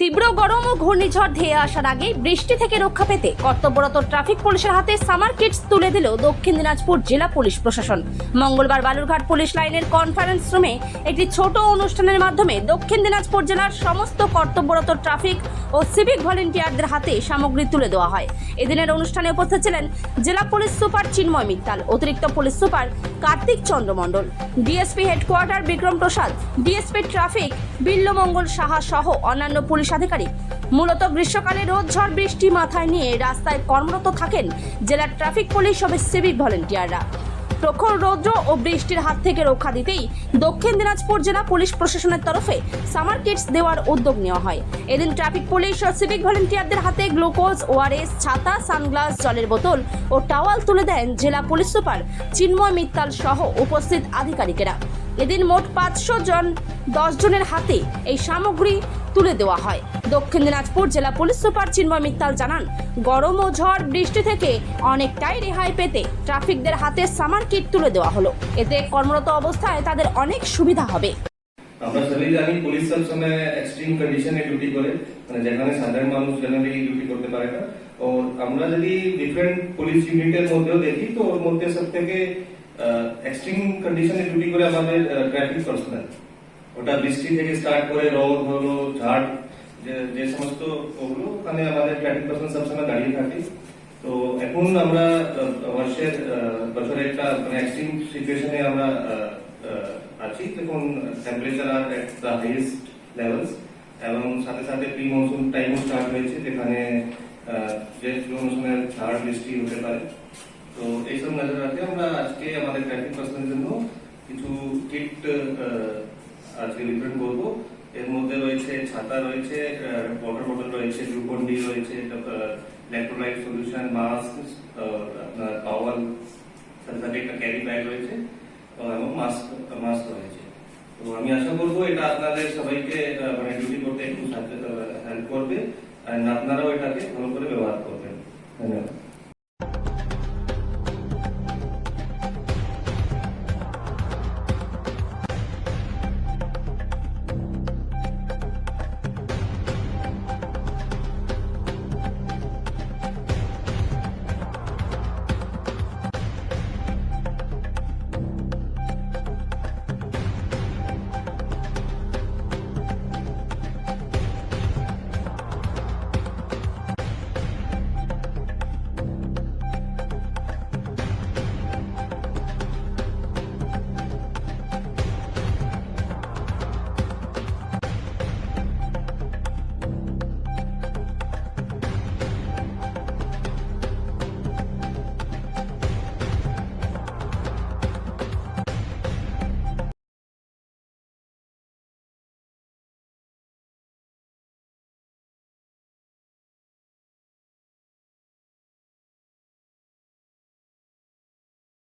তীব্র গরম ও ঘূর্ণিঝড় ধেয়ে আসার আগে বৃষ্টি থেকে রক্ষা পেতে কর্তব্যরত ট্রাফিক পুলিশের হাতে সামার কিটস তুলে দিল দক্ষিণ দিনাজপুর জেলা পুলিশ প্রশাসন। মঙ্গলবার বালুরঘাট পুলিশ লাইনের কনফারেন্স রুমে একটি ছোট অনুষ্ঠানের মাধ্যমে দক্ষিণ দিনাজপুর জেলার সমস্ত কর্তব্যরত ট্রাফিক ও সিভিক ভলেন্টিয়ারদের হাতে সামগ্রী তুলে দেওয়া হয়। এদিনের অনুষ্ঠানে উপস্থিত ছিলেন জেলা পুলিশ সুপার চিন্ময় মিত্তাল, অতিরিক্ত পুলিশ সুপার কার্তিক চন্দ্র মণ্ডল, ডিএসপি হেডকোয়ার্টার বিক্রম প্রসাদ, ডিএসপি ট্রাফিক বিল্লমঙ্গল সাহা সহ অন্যান্য পুলিশ আধিকারিক। মূলত গ্রীষ্মকালে রোদ ঝড় বৃষ্টি মাথায় নিয়ে রাস্তায় কর্মরত থাকেন জেলার ট্রাফিক পুলিশ ও সিভিক ভলেন্টিয়াররা। প্রখর রৌদ্র ও বৃষ্টির হাত থেকে রক্ষা দিতেই দক্ষিণ দিনাজপুর জেলা পুলিশ প্রশাসনের তরফে সামার কিটস দেওয়ার উদ্যোগ নেওয়া হয়। এদিন ট্রাফিক পুলিশ ও সিভিক ভলেন্টিয়ারদের হাতে গ্লুকোজ, ওআরএস, ছাতা, সানগ্লাস, জলের বোতল ও টাওয়াল তুলে দেন জেলা পুলিশ সুপার চিন্ময় মিত্তাল সহ উপস্থিত আধিকারিকেরা। এদিন মোট 510 জনের হাতে এই সামগ্রী তুলে দেওয়া হয়। দক্ষিণ দিনাজপুর জেলা পুলিশ সুপার চিন্ময় মিত্তাল জানান, গরম ও ঝড় বৃষ্টি থেকে অনেকটাই রেহাই পেতে ট্রাফিকদের হাতে সামার কিট তুলে দেওয়া হলো। এতে কর্মরত অবস্থায় তাদের অনেক সুবিধা হবে। আমরা সবাই জানি পুলিশ সবসময় এক্সট্রিম কন্ডিশনে ডিউটি করে, মানে যেখানে সাধারণ মানুষ জেনারেলি ডিউটি করতে পারে না। ও আমরা যদি ডিফারেন্ট পুলিশ ইউনিটের মধ্যেও দেখি তো ওর মধ্যে সব থেকে এক্সট্রিম কন্ডিশনে ডিউটি করে আমাদের ট্রাফিক পার্সোনাল। ওটা বৃষ্টি থেকে স্টার্ট করে রোদ হলো, ঝড়, যে সমস্ত ওগুলো ওখানে আমাদের ট্রাফিক পার্সোনাল সবসময় দাঁড়িয়ে থাকে। তো এখন আমরা বছরে একটা মানে এক্সট্রিম সিচুয়েশনে আমরা আছি, দেখুন টেম্পারেচার আর এট দ্য হাইয়েস্ট লেভেলস এবং সাথে সাথে প্রি মনসুন টাইমও স্টার্ট হয়েছে, যেখানে যে মৌসুমের ঝড় বৃষ্টি হতে পারে। তো এইসব নজর রাখতে আমরা আজকে আমাদের ট্রাফিক পার্সনের জন্য কিছু কিট আজকে বিতরণ করবো। এর মধ্যে রয়েছে ছাতা, রয়েছে ওয়াটার বটল, রয়েছে গ্লুকন ডি, রয়েছে ইলেকট্রোলাইট সলিউশন, মাস্ক, আপনার টাওয়াল, সাথে সাথে একটা ক্যারি ব্যাগ রয়েছে এবং মাস্ক রয়েছে। তো আমি আশা করবো এটা আপনাদের সবাইকে মানে ডিউটি করতে একটু হেল্প করবে আর আপনারাও এটাকে ভালো করে ব্যবহার করবেন। ধন্যবাদ।